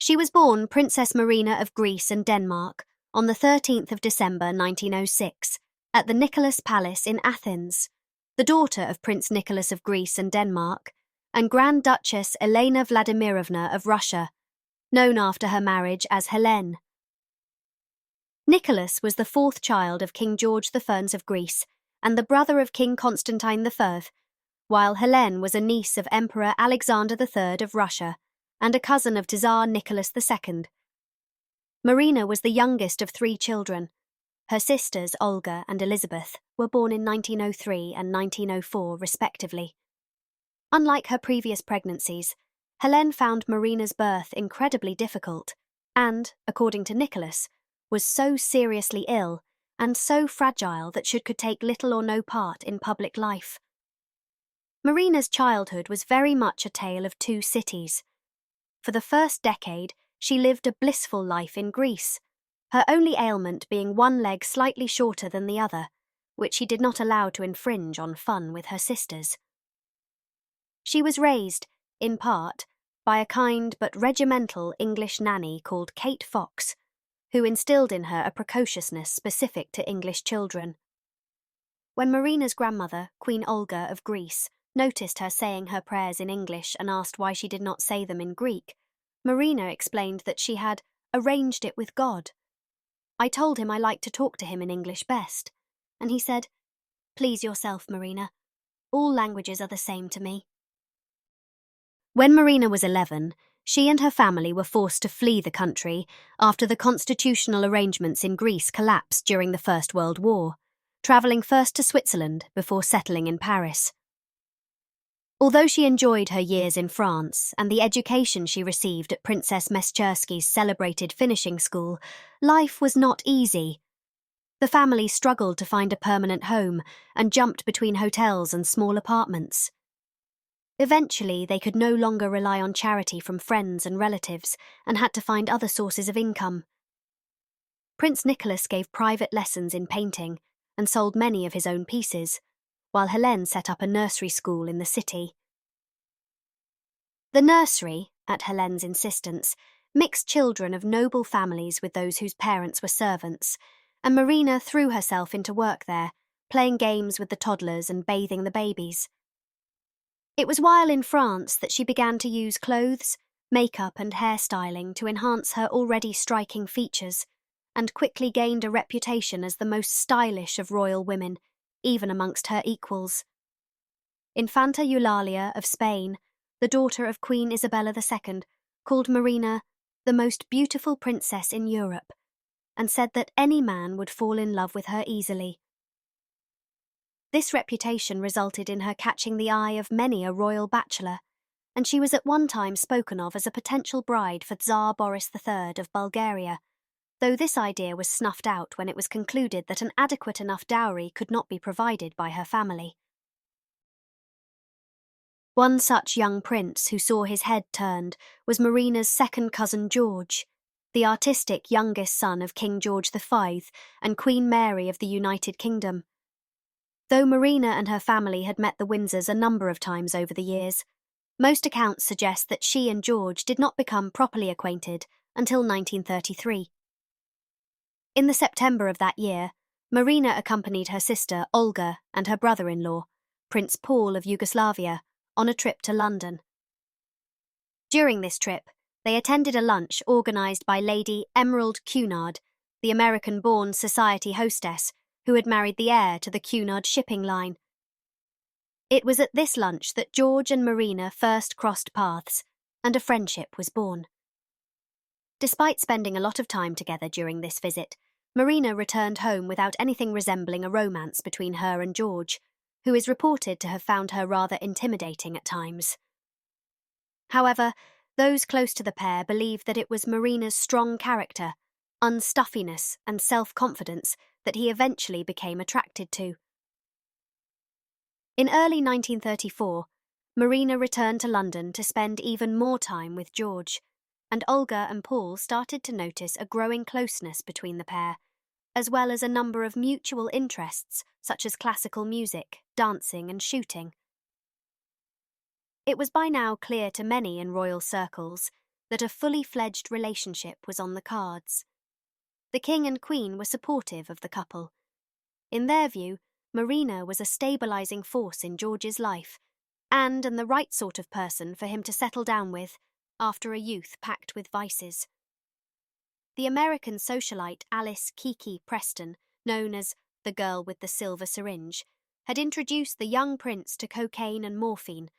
She was born Princess Marina of Greece and Denmark on the 13th of December 1906 at the Nicholas Palace in Athens, the daughter of Prince Nicholas of Greece and Denmark and Grand Duchess Elena Vladimirovna of Russia, known after her marriage as Helene. Nicholas was the fourth child of King George I of Greece and the brother of King Constantine I, while Helene was a niece of Emperor Alexander III of Russia and a cousin of Tsar Nicholas II. Marina was the youngest of three children. Her sisters, Olga and Elizabeth, were born in 1903 and 1904 respectively. Unlike her previous pregnancies, Helene found Marina's birth incredibly difficult and, according to Nicholas, was so seriously ill and so fragile that she could take little or no part in public life. Marina's childhood was very much a tale of two cities. For the first decade, she lived a blissful life in Greece, her only ailment being one leg slightly shorter than the other, which she did not allow to infringe on fun with her sisters. She was raised, in part, by a kind but regimental English nanny called Kate Fox, who instilled in her a precociousness specific to English children. When Marina's grandmother, Queen Olga of Greece, noticed her saying her prayers in English and asked why she did not say them in Greek, Marina explained that she had arranged it with God. I told him I liked to talk to him in English best, and he said, "Please yourself, Marina. All languages are the same to me." When Marina was 11, she and her family were forced to flee the country after the constitutional arrangements in Greece collapsed during the First World War, travelling first to Switzerland before settling in Paris. Although she enjoyed her years in France and the education she received at Princess Meschersky's celebrated finishing school, life was not easy. The family struggled to find a permanent home and jumped between hotels and small apartments. Eventually, they could no longer rely on charity from friends and relatives and had to find other sources of income. Prince Nicholas gave private lessons in painting and sold many of his own pieces, while Helene set up a nursery school in the city. The nursery, at Helene's insistence, mixed children of noble families with those whose parents were servants, and Marina threw herself into work there, playing games with the toddlers and bathing the babies. It was while in France that she began to use clothes, makeup and hairstyling to enhance her already striking features, and quickly gained a reputation as the most stylish of royal women, even amongst her equals. Infanta Eulalia of Spain, the daughter of Queen Isabella II, called Marina the most beautiful princess in Europe, and said that any man would fall in love with her easily. This reputation resulted in her catching the eye of many a royal bachelor, and she was at one time spoken of as a potential bride for Tsar Boris III of Bulgaria, though this idea was snuffed out when it was concluded that an adequate enough dowry could not be provided by her family. One such young prince who saw his head turned was Marina's second cousin George, the artistic youngest son of King George V and Queen Mary of the United Kingdom. Though Marina and her family had met the Windsors a number of times over the years, most accounts suggest that she and George did not become properly acquainted until 1933. In the September of that year, Marina accompanied her sister Olga and her brother-in-law, Prince Paul of Yugoslavia, on a trip to London. During this trip, they attended a lunch organised by Lady Emerald Cunard, the American-born society hostess who had married the heir to the Cunard shipping line. It was at this lunch that George and Marina first crossed paths, and a friendship was born. Despite spending a lot of time together during this visit, Marina returned home without anything resembling a romance between her and George, who is reported to have found her rather intimidating at times. However, those close to the pair believed that it was Marina's strong character, unstuffiness and self-confidence that he eventually became attracted to. In early 1934, Marina returned to London to spend even more time with George, and Olga and Paul started to notice a growing closeness between the pair, as well as a number of mutual interests such as classical music, dancing and shooting. It was by now clear to many in royal circles that a fully fledged relationship was on the cards. The king and queen were supportive of the couple. In their view, Marina was a stabilizing force in George's life, and the right sort of person for him to settle down with after a youth packed with vices. The American socialite Alice Kiki Preston, known as the girl with the silver syringe, had introduced the young prince to cocaine and morphine,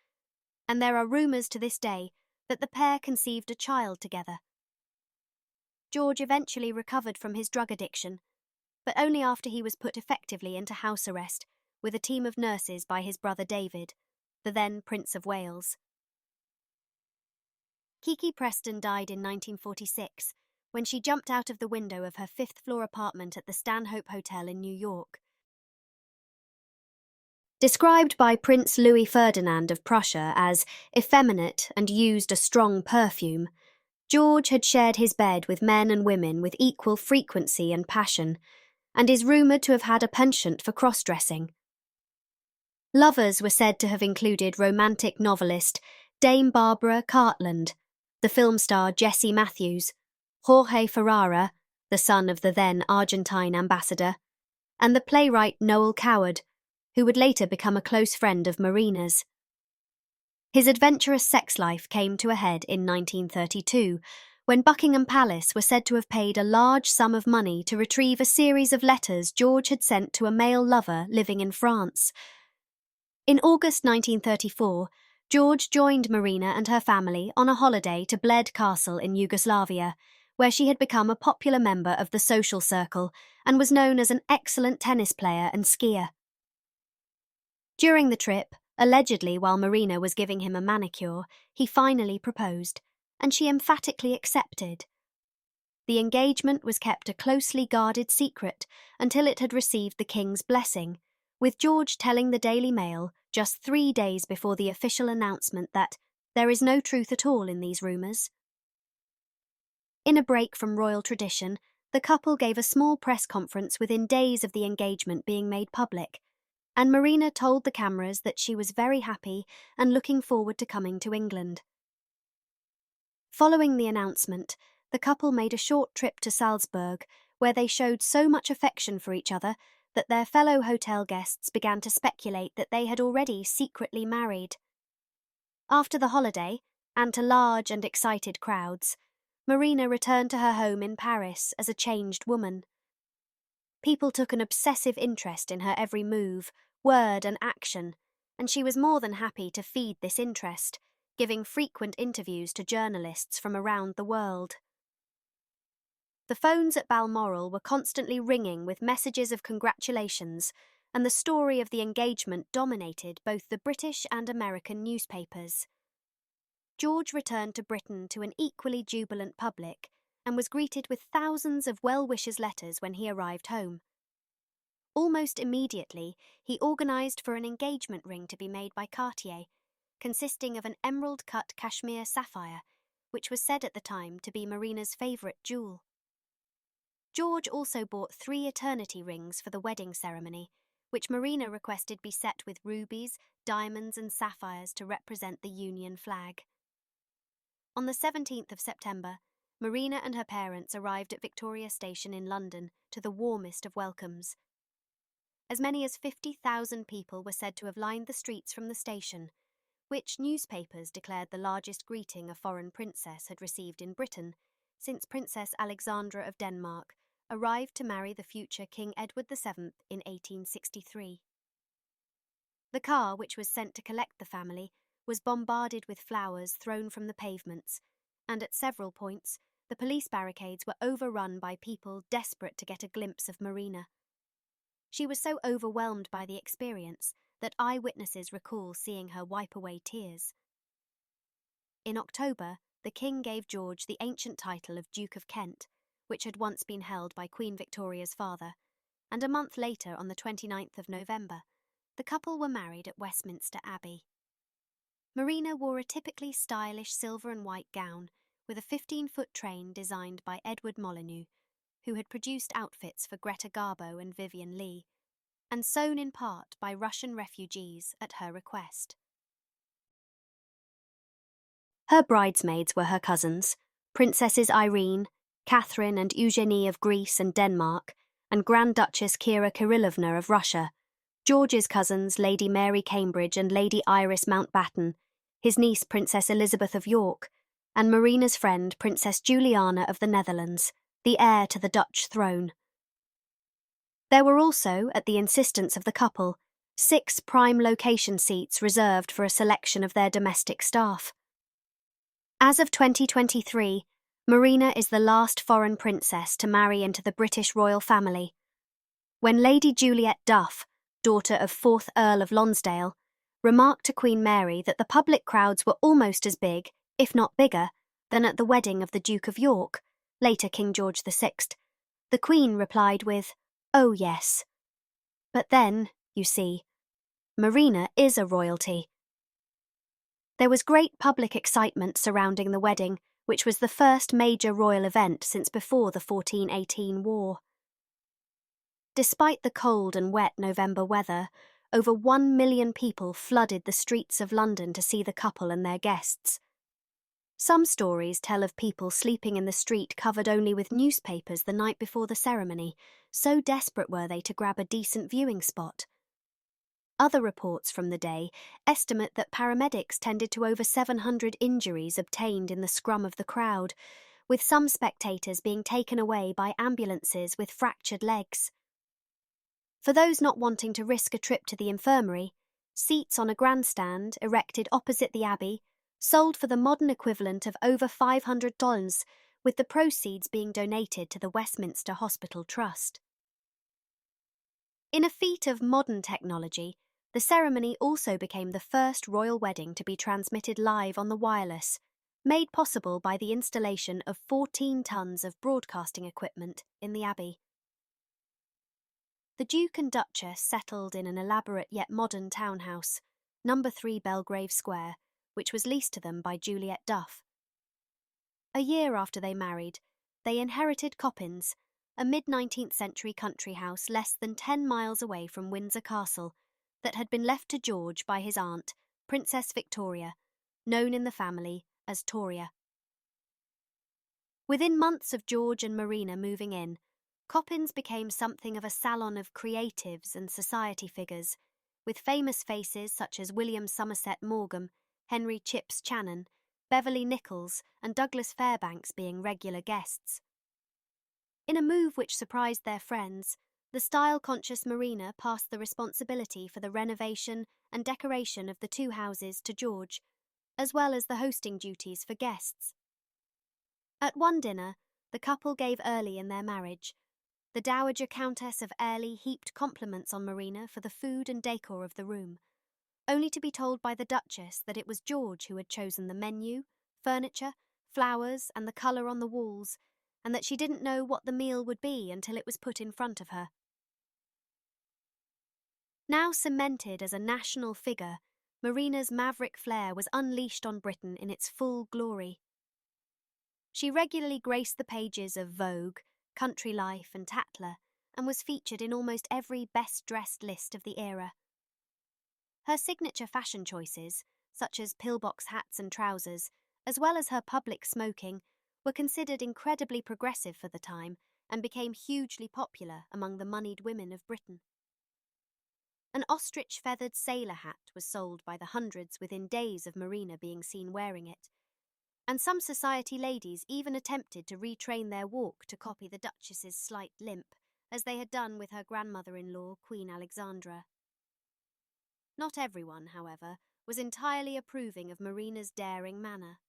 and there are rumours to this day that the pair conceived a child together. George eventually recovered from his drug addiction, but only after he was put effectively into house arrest with a team of nurses by his brother David, the then Prince of Wales. Kiki Preston died in 1946 when she jumped out of the window of her fifth-floor apartment at the Stanhope Hotel in New York. Described by Prince Louis Ferdinand of Prussia as effeminate and used a strong perfume, George had shared his bed with men and women with equal frequency and passion, and is rumoured to have had a penchant for cross-dressing. Lovers were said to have included romantic novelist Dame Barbara Cartland, the film star Jesse Matthews, Jorge Ferrara, the son of the then Argentine ambassador, and the playwright Noel Coward, who would later become a close friend of Marina's. His adventurous sex life came to a head in 1932, when Buckingham Palace were said to have paid a large sum of money to retrieve a series of letters George had sent to a male lover living in France. In August 1934, George joined Marina and her family on a holiday to Bled Castle in Yugoslavia, where she had become a popular member of the social circle and was known as an excellent tennis player and skier. During the trip, allegedly while Marina was giving him a manicure, he finally proposed, and she emphatically accepted. The engagement was kept a closely guarded secret until it had received the king's blessing, with George telling the Daily Mail just 3 days before the official announcement that there is no truth at all in these rumours. In a break from royal tradition, the couple gave a small press conference within days of the engagement being made public, and Marina told the cameras that she was very happy and looking forward to coming to England. Following the announcement, the couple made a short trip to Salzburg, where they showed so much affection for each other that their fellow hotel guests began to speculate that they had already secretly married. After the holiday, and to large and excited crowds, Marina returned to her home in Paris as a changed woman. People took an obsessive interest in her every move, word and action, and she was more than happy to feed this interest, giving frequent interviews to journalists from around the world. The phones at Balmoral were constantly ringing with messages of congratulations, and the story of the engagement dominated both the British and American newspapers. George returned to Britain to an equally jubilant public and was greeted with thousands of well-wishers' letters when he arrived home. Almost immediately, he organised for an engagement ring to be made by Cartier, consisting of an emerald-cut cashmere sapphire, which was said at the time to be Marina's favourite jewel. George also bought 3 eternity rings for the wedding ceremony, which Marina requested be set with rubies, diamonds and sapphires to represent the Union flag. On the 17th of September, Marina and her parents arrived at Victoria Station in London to the warmest of welcomes. As many as 50,000 people were said to have lined the streets from the station, which newspapers declared the largest greeting a foreign princess had received in Britain since Princess Alexandra of Denmark arrived to marry the future King Edward VII in 1863. The car, which was sent to collect the family, was bombarded with flowers thrown from the pavements, and at several points the police barricades were overrun by people desperate to get a glimpse of Marina. She was so overwhelmed by the experience that eyewitnesses recall seeing her wipe away tears. In October, the king gave George the ancient title of Duke of Kent, which had once been held by Queen Victoria's father, and a month later, on the 29th of November, the couple were married at Westminster Abbey. Marina wore a typically stylish silver and white gown with a 15-foot train designed by Edward Molyneux, who had produced outfits for Greta Garbo and Vivian Leigh, and sewn in part by Russian refugees at her request. Her bridesmaids were her cousins, Princesses Irene, Catherine and Eugenie of Greece and Denmark, and Grand Duchess Kira Kirillovna of Russia, George's cousins Lady Mary Cambridge and Lady Iris Mountbatten, his niece Princess Elizabeth of York, and Marina's friend Princess Juliana of the Netherlands, the heir to the Dutch throne. There were also, at the insistence of the couple, 6 prime location seats reserved for a selection of their domestic staff. As of 2023, Marina is the last foreign princess to marry into the British royal family. When Lady Juliet Duff, daughter of 4th Earl of Lonsdale, remarked to Queen Mary that the public crowds were almost as big, if not bigger, than at the wedding of the Duke of York, later King George VI, the Queen replied with, "Oh yes." But then, you see, Marina is a royalty. There was great public excitement surrounding the wedding, which was the first major royal event since before the 1418 war. Despite the cold and wet November weather, over 1 million people flooded the streets of London to see the couple and their guests. Some stories tell of people sleeping in the street covered only with newspapers the night before the ceremony, so desperate were they to grab a decent viewing spot. Other reports from the day estimate that paramedics tended to over 700 injuries obtained in the scrum of the crowd, with some spectators being taken away by ambulances with fractured legs. For those not wanting to risk a trip to the infirmary, seats on a grandstand erected opposite the Abbey sold for the modern equivalent of over $500, with the proceeds being donated to the Westminster Hospital Trust. In a feat of modern technology, the ceremony also became the first royal wedding to be transmitted live on the wireless, made possible by the installation of 14 tons of broadcasting equipment in the Abbey. The Duke and Duchess settled in an elaborate yet modern townhouse, No. 3 Belgrave Square, which was leased to them by Juliet Duff. A year after they married, they inherited Coppins, a mid-19th century country house less than 10 miles away from Windsor Castle, that had been left to George by his aunt, Princess Victoria, known in the family as Toria. Within months of George and Marina moving in, Coppins became something of a salon of creatives and society figures, with famous faces such as William Somerset Maugham, Henry Chips Channon, Beverly Nichols, and Douglas Fairbanks being regular guests. In a move which surprised their friends, the style-conscious Marina passed the responsibility for the renovation and decoration of the 2 houses to George, as well as the hosting duties for guests. At one dinner, the couple gave early in their marriage. The Dowager Countess of Airlie heaped compliments on Marina for the food and decor of the room, only to be told by the Duchess that it was George who had chosen the menu, furniture, flowers, and the colour on the walls, and that she didn't know what the meal would be until it was put in front of her. Now cemented as a national figure, Marina's maverick flair was unleashed on Britain in its full glory. She regularly graced the pages of Vogue, Country Life, and Tatler, and was featured in almost every best-dressed list of the era. Her signature fashion choices, such as pillbox hats and trousers, as well as her public smoking, were considered incredibly progressive for the time and became hugely popular among the moneyed women of Britain. An ostrich-feathered sailor hat was sold by the hundreds within days of Marina being seen wearing it, and some society ladies even attempted to retrain their walk to copy the Duchess's slight limp, as they had done with her grandmother-in-law, Queen Alexandra. Not everyone, however, was entirely approving of Marina's daring manner.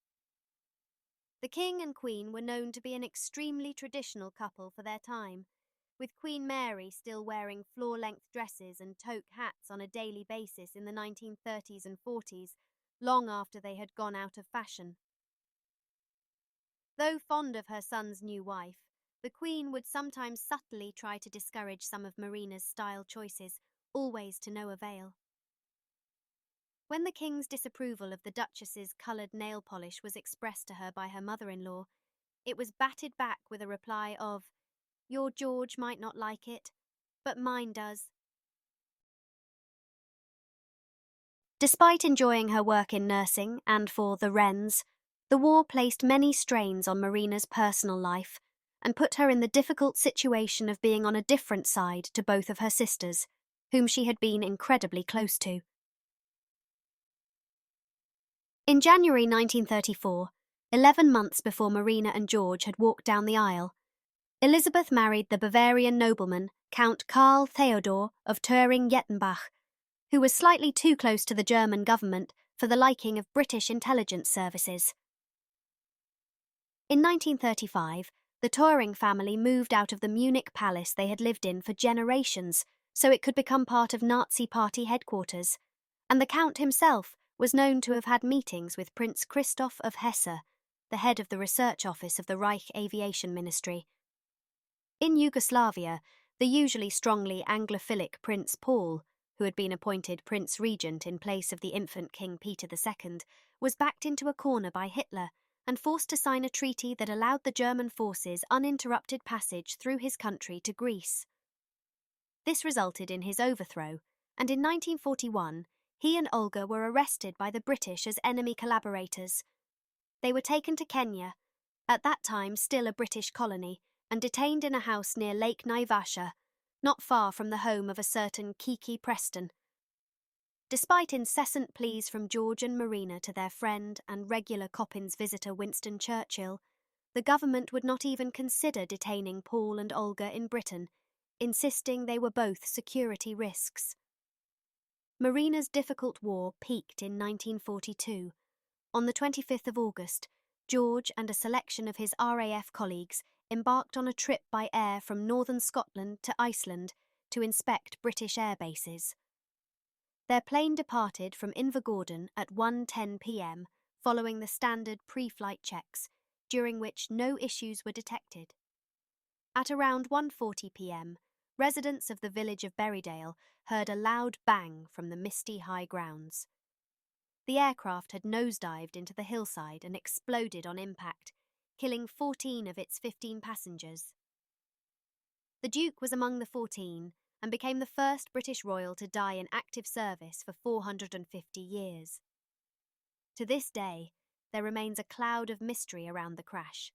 The King and Queen were known to be an extremely traditional couple for their time, with Queen Mary still wearing floor-length dresses and toque hats on a daily basis in the 1930s and 40s, long after they had gone out of fashion. Though fond of her son's new wife, the Queen would sometimes subtly try to discourage some of Marina's style choices, always to no avail. When the King's disapproval of the Duchess's coloured nail polish was expressed to her by her mother-in-law, it was batted back with a reply of, "Your George might not like it, but mine does." Despite enjoying her work in nursing and for the Wrens, The war placed many strains on Marina's personal life and put her in the difficult situation of being on a different side to both of her sisters, whom she had been incredibly close to. In January 1934, 11 months before Marina and George had walked down the aisle, Elizabeth married the Bavarian nobleman Count Karl Theodor of Thüringen-Jettenbach, who was slightly too close to the German government for the liking of British intelligence services. In 1935, the Thüringen family moved out of the Munich palace they had lived in for generations so it could become part of Nazi Party headquarters, and the Count himself was known to have had meetings with Prince Christoph of Hesse, the head of the research office of the Reich Aviation Ministry. In Yugoslavia, the usually strongly Anglophilic Prince Paul, who had been appointed Prince Regent in place of the infant King Peter II, was backed into a corner by Hitler and forced to sign a treaty that allowed the German forces uninterrupted passage through his country to Greece. This resulted in his overthrow, and in 1941, he and Olga were arrested by the British as enemy collaborators. They were taken to Kenya, at that time still a British colony, and detained in a house near Lake Naivasha, not far from the home of a certain Kiki Preston. Despite incessant pleas from George and Marina to their friend and regular Coppins visitor Winston Churchill, the government would not even consider detaining Paul and Olga in Britain, insisting they were both security risks. Marina's difficult war peaked in 1942. On the 25th of August, George and a selection of his RAF colleagues embarked on a trip by air from northern Scotland to Iceland to inspect British air bases. Their plane departed from Invergordon at 1:10 p.m. following the standard pre-flight checks, during which no issues were detected. At around 1:40 p.m., residents of the village of Berrydale heard a loud bang from the misty high grounds. The aircraft had nosedived into the hillside and exploded on impact, killing 14 of its 15 passengers. The Duke was among the 14 and became the first British royal to die in active service for 450 years. To this day, there remains a cloud of mystery around the crash.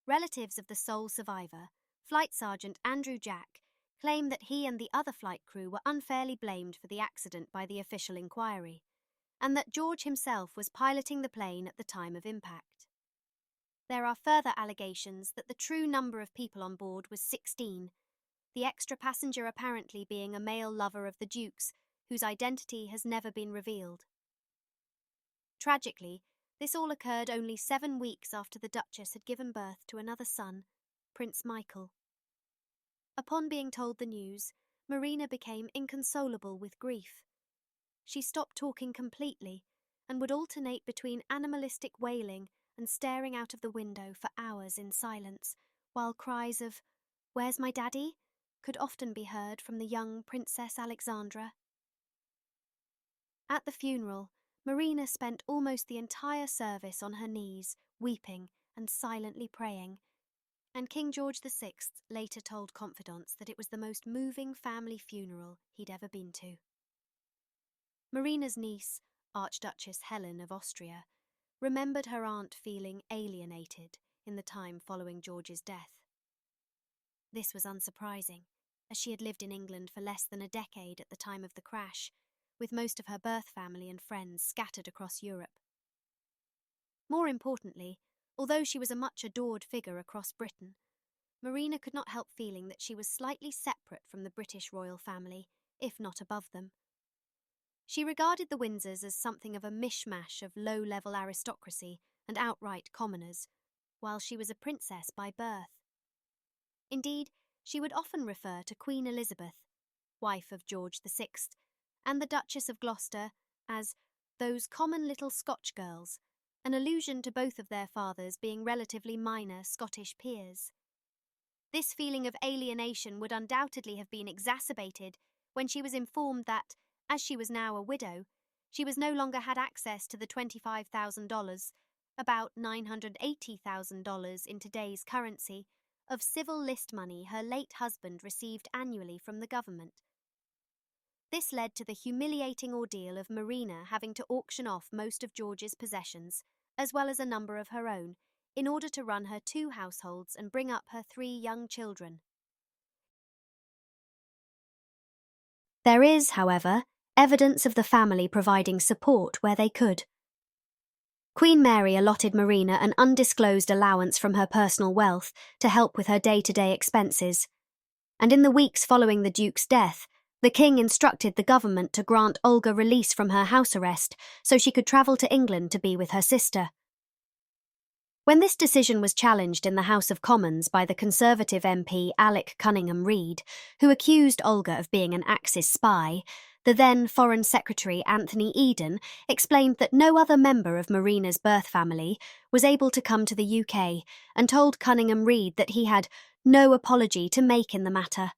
Relatives of the sole survivor, Flight Sergeant Andrew Jack, claim that he and the other flight crew were unfairly blamed for the accident by the official inquiry, and that George himself was piloting the plane at the time of impact. There are further allegations that the true number of people on board was 16, the extra passenger apparently being a male lover of the Duke's, whose identity has never been revealed. Tragically, this all occurred only 7 weeks after the Duchess had given birth to another son, Prince Michael. Upon being told the news, Marina became inconsolable with grief. She stopped talking completely and would alternate between animalistic wailing and staring out of the window for hours in silence, while cries of, "Where's my daddy?" could often be heard from the young Princess Alexandra. At the funeral, Marina spent almost the entire service on her knees, weeping and silently praying, and King George VI later told confidants that it was the most moving family funeral he'd ever been to. Marina's niece, Archduchess Helen of Austria, remembered her aunt feeling alienated in the time following George's death. This was unsurprising, as she had lived in England for less than a decade at the time of the crash, with most of her birth family and friends scattered across Europe. More importantly, although she was a much adored figure across Britain, Marina could not help feeling that she was slightly separate from the British royal family, if not above them. She regarded the Windsors as something of a mishmash of low-level aristocracy and outright commoners, while she was a princess by birth. Indeed, she would often refer to Queen Elizabeth, wife of George VI, and the Duchess of Gloucester as those common little Scotch girls, an allusion to both of their fathers being relatively minor Scottish peers. This feeling of alienation would undoubtedly have been exacerbated when she was informed that, as she was now a widow, she was no longer had access to the $25,000, about $980,000 in today's currency, of civil list money her late husband received annually from the government. This led to the humiliating ordeal of Marina having to auction off most of George's possessions, as well as a number of her own, in order to run her 2 households and bring up her 3 young children. There is, however, evidence of the family providing support where they could. Queen Mary allotted Marina an undisclosed allowance from her personal wealth to help with her day-to-day expenses, and in the weeks following the Duke's death, the King instructed the government to grant Olga release from her house arrest so she could travel to England to be with her sister. When this decision was challenged in the House of Commons by the Conservative MP Alec Cunningham-Reid, who accused Olga of being an Axis spy, the then Foreign Secretary Anthony Eden explained that no other member of Marina's birth family was able to come to the UK and told Cunningham-Reid that he had no apology to make in the matter.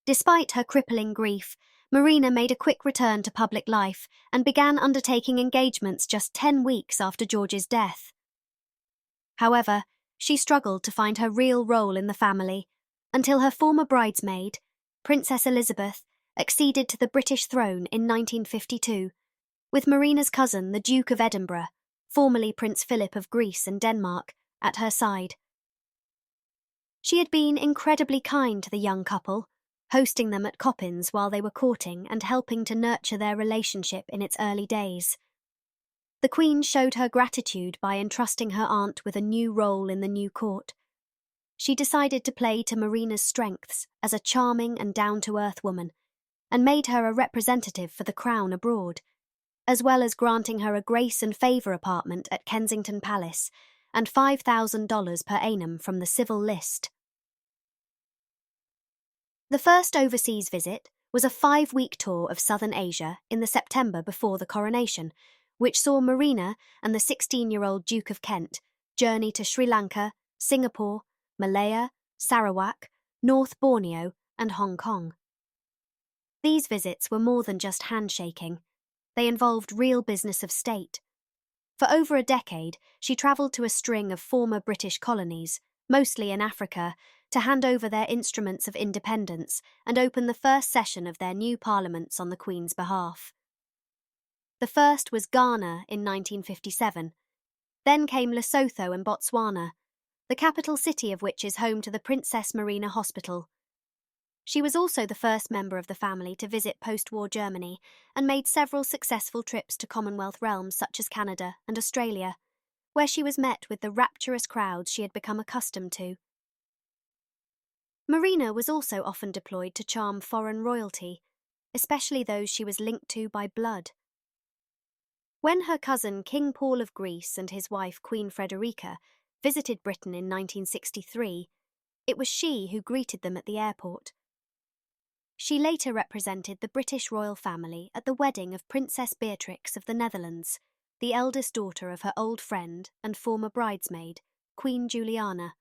Despite her crippling grief, Marina made a quick return to public life and began undertaking engagements just 10 weeks after George's death. However, she struggled to find her real role in the family until her former bridesmaid, Princess Elizabeth, acceded to the British throne in 1952, with Marina's cousin, the Duke of Edinburgh, formerly Prince Philip of Greece and Denmark, at her side. She had been incredibly kind to the young couple, hosting them at Coppins while they were courting and helping to nurture their relationship in its early days. The Queen showed her gratitude by entrusting her aunt with a new role in the new court. She decided to play to Marina's strengths as a charming and down-to-earth woman, and made her a representative for the Crown abroad, as well as granting her a grace and favour apartment at Kensington Palace and $5,000 per annum from the civil list. The first overseas visit was a 5-week tour of southern Asia in the September before the coronation, which saw Marina and the 16-year-old Duke of Kent journey to Sri Lanka, Singapore, Malaya, Sarawak, North Borneo, and Hong Kong. These visits were more than just handshaking. They involved real business of state. For over a decade, she travelled to a string of former British colonies, mostly in Africa, to hand over their instruments of independence and open the first session of their new parliaments on the Queen's behalf. The first was Ghana in 1957. Then came Lesotho and Botswana, the capital city of which is home to the Princess Marina Hospital. She was also the first member of the family to visit post-war Germany and made several successful trips to Commonwealth realms such as Canada and Australia, where she was met with the rapturous crowds she had become accustomed to. Marina was also often deployed to charm foreign royalty, especially those she was linked to by blood. When her cousin King Paul of Greece and his wife Queen Frederica visited Britain in 1963, it was she who greeted them at the airport. She later represented the British royal family at the wedding of Princess Beatrix of the Netherlands, the eldest daughter of her old friend and former bridesmaid, Queen Juliana.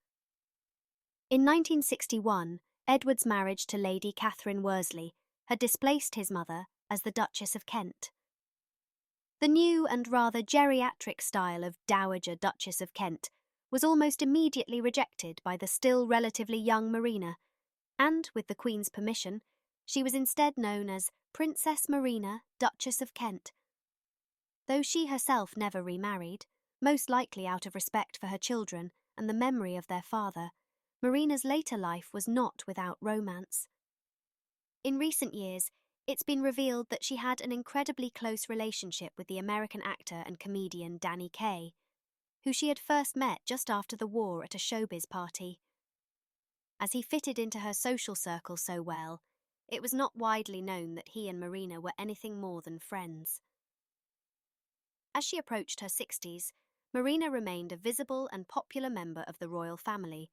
In 1961, Edward's marriage to Lady Catherine Worsley had displaced his mother as the Duchess of Kent. The new and rather geriatric style of Dowager Duchess of Kent was almost immediately rejected by the still relatively young Marina, and, with the Queen's permission, she was instead known as Princess Marina, Duchess of Kent. Though she herself never remarried, most likely out of respect for her children and the memory of their father, Marina's later life was not without romance. In recent years, it's been revealed that she had an incredibly close relationship with the American actor and comedian Danny Kaye, who she had first met just after the war at a showbiz party. As he fitted into her social circle so well, it was not widely known that he and Marina were anything more than friends. As she approached her 60s, Marina remained a visible and popular member of the royal family,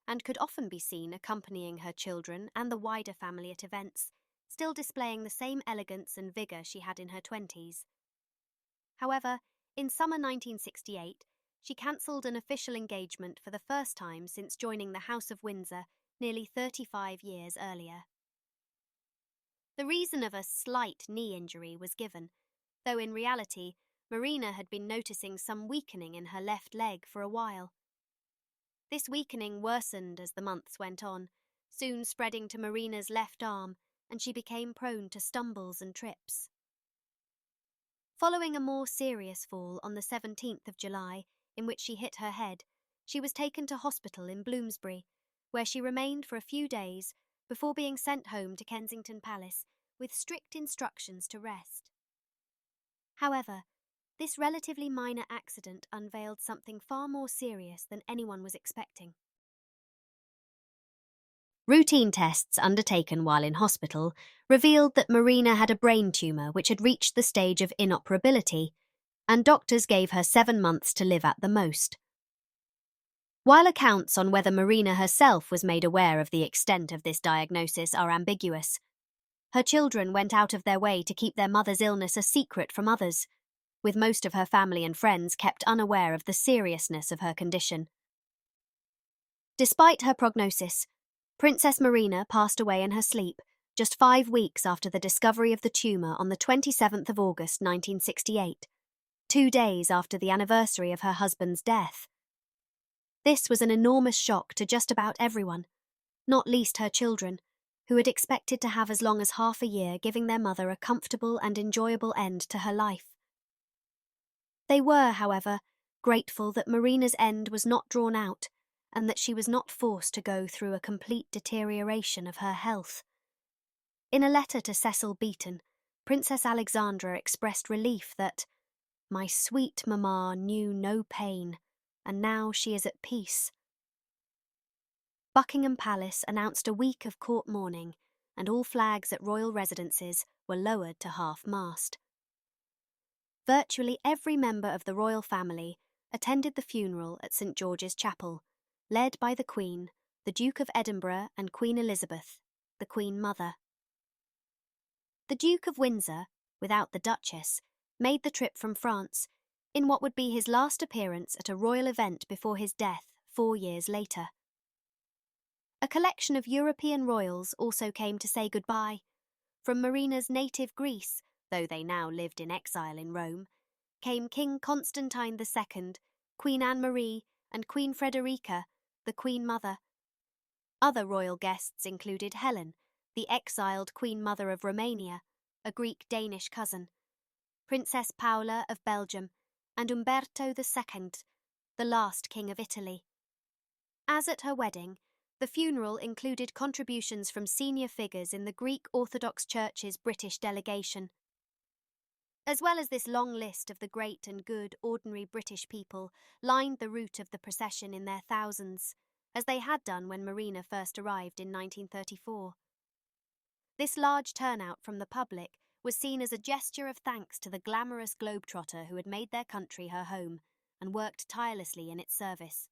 and could often be seen accompanying her children and the wider family at events, still displaying the same elegance and vigour she had in her 20s. However, in summer 1968, she cancelled an official engagement for the first time since joining the House of Windsor nearly 35 years earlier. The reason of a slight knee injury was given, though in reality, Marina had been noticing some weakening in her left leg for a while. This weakening worsened as the months went on, soon spreading to Marina's left arm, and she became prone to stumbles and trips. Following a more serious fall on the 17th of July, in which she hit her head, she was taken to hospital in Bloomsbury, where she remained for a few days before being sent home to Kensington Palace with strict instructions to rest. However, this relatively minor accident unveiled something far more serious than anyone was expecting. Routine tests undertaken while in hospital revealed that Marina had a brain tumour which had reached the stage of inoperability, and doctors gave her 7 months to live at the most. While accounts on whether Marina herself was made aware of the extent of this diagnosis are ambiguous, her children went out of their way to keep their mother's illness a secret from others, with most of her family and friends kept unaware of the seriousness of her condition. Despite her prognosis, Princess Marina passed away in her sleep just 5 weeks after the discovery of the tumour on the 27th of August 1968, 2 days after the anniversary of her husband's death. This was an enormous shock to just about everyone, not least her children, who had expected to have as long as half a year giving their mother a comfortable and enjoyable end to her life. They were, however, grateful that Marina's end was not drawn out and that she was not forced to go through a complete deterioration of her health. In a letter to Cecil Beaton, Princess Alexandra expressed relief that, "My sweet mamma knew no pain, and now she is at peace." Buckingham Palace announced a week of court mourning, and all flags at royal residences were lowered to half-mast. Virtually every member of the royal family attended the funeral at St George's Chapel, led by the Queen, the Duke of Edinburgh and Queen Elizabeth, the Queen Mother. The Duke of Windsor, without the Duchess, made the trip from France, in what would be his last appearance at a royal event before his death 4 years later. A collection of European royals also came to say goodbye. From Marina's native Greece, though they now lived in exile in Rome, came King Constantine II, Queen Anne-Marie, and Queen Frederica, the Queen Mother. Other royal guests included Helen, the exiled Queen Mother of Romania, a Greek-Danish cousin, Princess Paola of Belgium, and Umberto II, the last King of Italy. As at her wedding, the funeral included contributions from senior figures in the Greek Orthodox Church's British delegation. As well as this long list of the great and good ordinary British people lined the route of the procession in their thousands, as they had done when Marina first arrived in 1934. This large turnout from the public was seen as a gesture of thanks to the glamorous globetrotter who had made their country her home and worked tirelessly in its service.